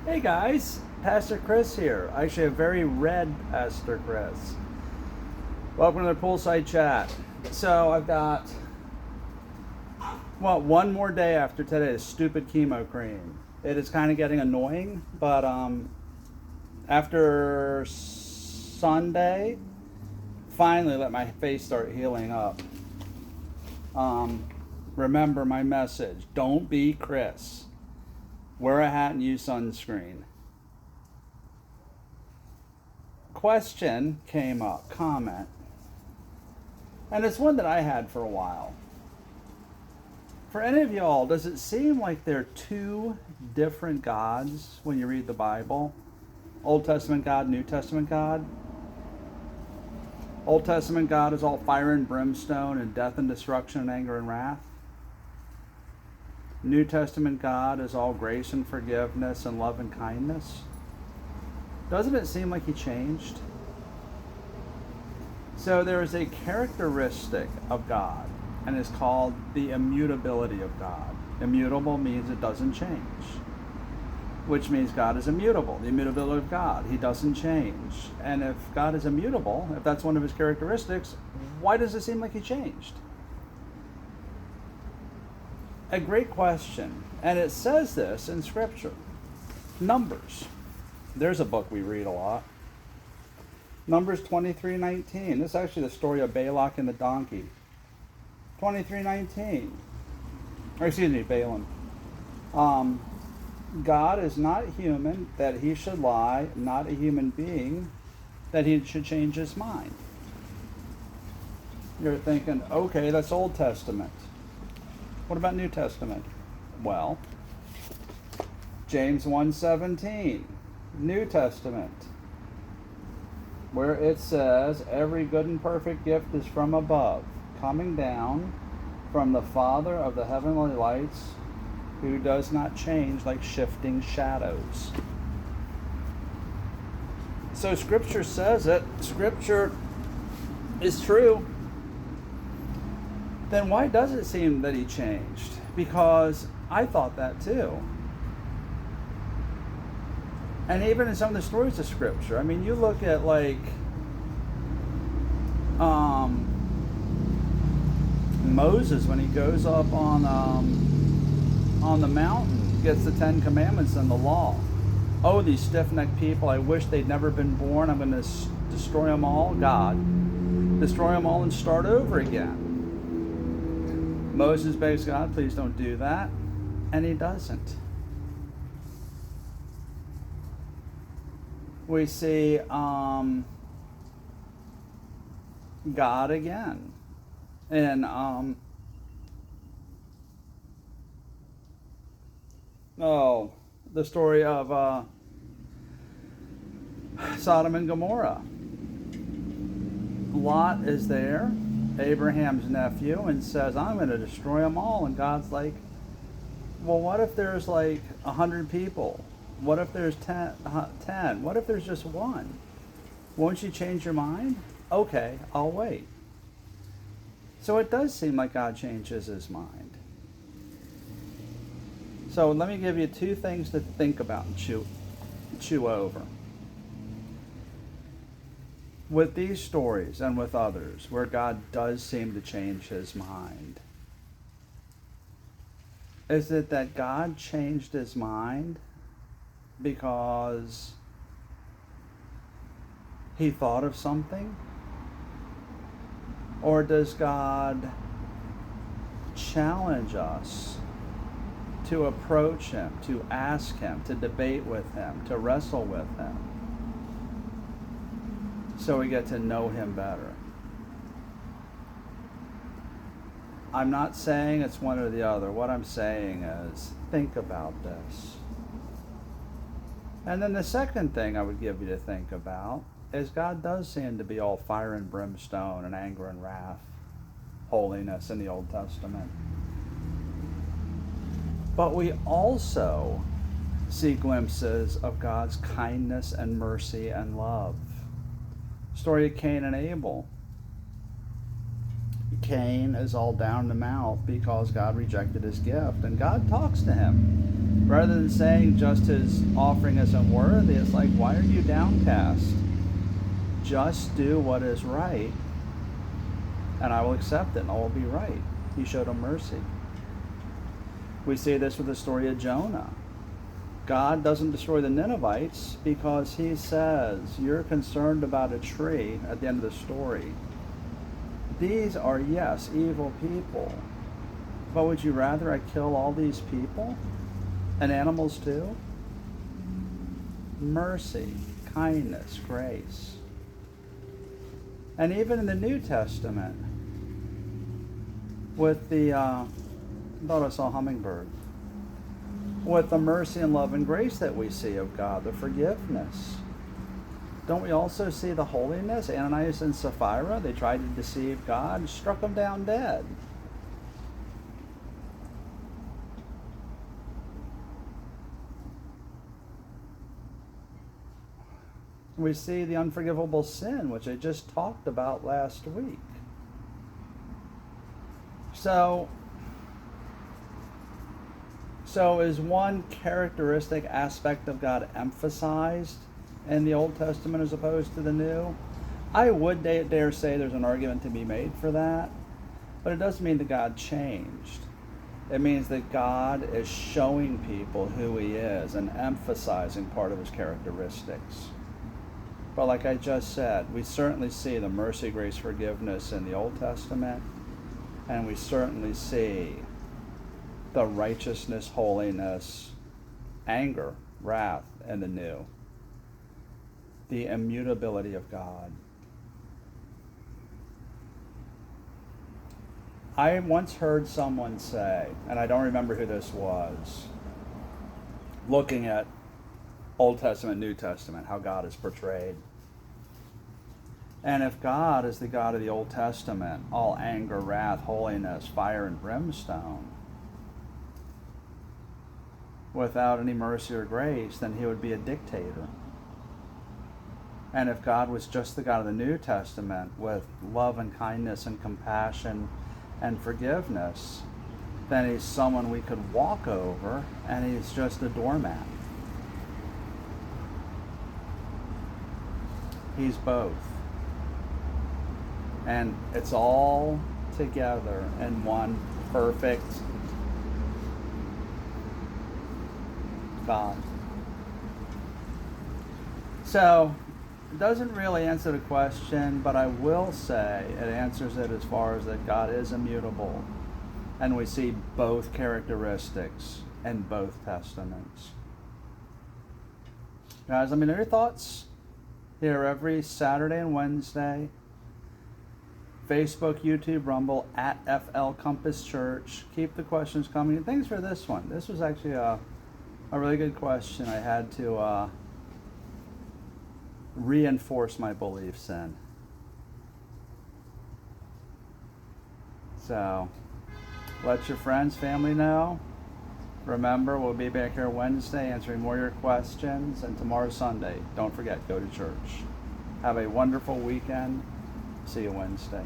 Hey guys, Pastor Chris here. Actually, a very red Pastor Chris. Welcome to the Poolside Chat. So I've got, one more day after today's stupid chemo cream. It is kind of getting annoying, but after Sunday, finally let my face start healing up. Remember my message: don't be Chris. Wear a hat and use sunscreen. Question came up, comment, and it's one that I had for a while. For any of y'all, does it seem like there are two different gods when you read the Bible? Old Testament God, New Testament God? Old Testament God is all fire and brimstone and death and destruction and anger and wrath. New Testament God is all grace and forgiveness and love and kindness. Doesn't it seem like he changed? So there is a characteristic of God, and it's called the immutability of God. Immutable means it doesn't change, which means God is immutable. The immutability of God, he doesn't change. And if God is immutable, if that's one of his characteristics, why does it seem like he changed? A great question, and it says this in Scripture. Numbers. There's a book we read a lot. Numbers 23:19. This is actually the story of Balak and the donkey. 23:19. Or excuse me, Balaam. God is not human that he should lie, not a human being that he should change his mind. You're thinking, okay, that's Old Testament. What about New Testament? Well, James 1:17, New Testament, where it says, every good and perfect gift is from above, coming down from the Father of the heavenly lights, who does not change like shifting shadows. So Scripture says it. Scripture is true. Then why does it seem that he changed? Because I thought that too. And even in some of the stories of Scripture, I mean, you look at like Moses when he goes up on the mountain, gets the Ten Commandments and the law. Oh, these stiff-necked people, I wish they'd never been born. I'm going to destroy them all. God, destroy them all and start over again. Moses begs God, please don't do that. And he doesn't. We see God again. And the story of Sodom and Gomorrah. Lot is there, Abraham's nephew, and says, I'm going to destroy them all. And God's like, well, what if there's like 100 people? What if there's 10? What if there's just one? Won't you change your mind? Okay, I'll wait. So it does seem like God changes his mind. So let me give you two things to think about and chew over. With these stories and with others where God does seem to change his mind, is it that God changed his mind because he thought of something? Or does God challenge us to approach him, to ask him, to debate with him, to wrestle with him, so we get to know him better? I'm not saying it's one or the other. What I'm saying is, think about this. And then the second thing I would give you to think about is God does seem to be all fire and brimstone and anger and wrath, holiness in the Old Testament. But we also see glimpses of God's kindness and mercy and love. Story of Cain and Abel. Cain is all down in the mouth because God rejected his gift, and God talks to him. Rather than saying just his offering isn't worthy, it's like, why are you downcast? Just do what is right, and I will accept it, and all will be right. He showed him mercy. We see this with the story of Jonah. God doesn't destroy the Ninevites because he says, you're concerned about a tree at the end of the story. These are, yes, evil people. But would you rather I kill all these people? And animals too? Mercy, kindness, grace. And even in the New Testament, with the, I thought I saw a hummingbird. With the mercy and love and grace that we see of God, the forgiveness. Don't we also see the holiness? Ananias and Sapphira, they tried to deceive God, struck them down dead. We see the unforgivable sin, which I just talked about last week. So is one characteristic aspect of God emphasized in the Old Testament as opposed to the New? I would dare say there's an argument to be made for that, but it doesn't mean that God changed. It means that God is showing people who he is and emphasizing part of his characteristics. But like I just said, we certainly see the mercy, grace, forgiveness in the Old Testament, and we certainly see the righteousness, holiness, anger, wrath in the New. The immutability of God. I once heard someone say, and I don't remember who this was, looking at Old Testament, New Testament, how God is portrayed. And if God is the God of the Old Testament, all anger, wrath, holiness, fire, and brimstone, without any mercy or grace, then he would be a dictator. And if God was just the God of the New Testament with love and kindness and compassion and forgiveness, then he's someone we could walk over, and he's just a doormat. He's both. And it's all together in one perfect God. So, it doesn't really answer the question, but I will say it answers it as far as that God is immutable. And we see both characteristics in both testaments. Guys, let me know your thoughts here every Saturday and Wednesday. Facebook, YouTube, Rumble, at FL Compass Church. Keep the questions coming. And thanks for this one. This was actually a really good question. I had to reinforce my beliefs in. So, let your friends, family know. Remember, we'll be back here Wednesday answering more of your questions. And tomorrow, Sunday, don't forget, go to church. Have a wonderful weekend. See you Wednesday.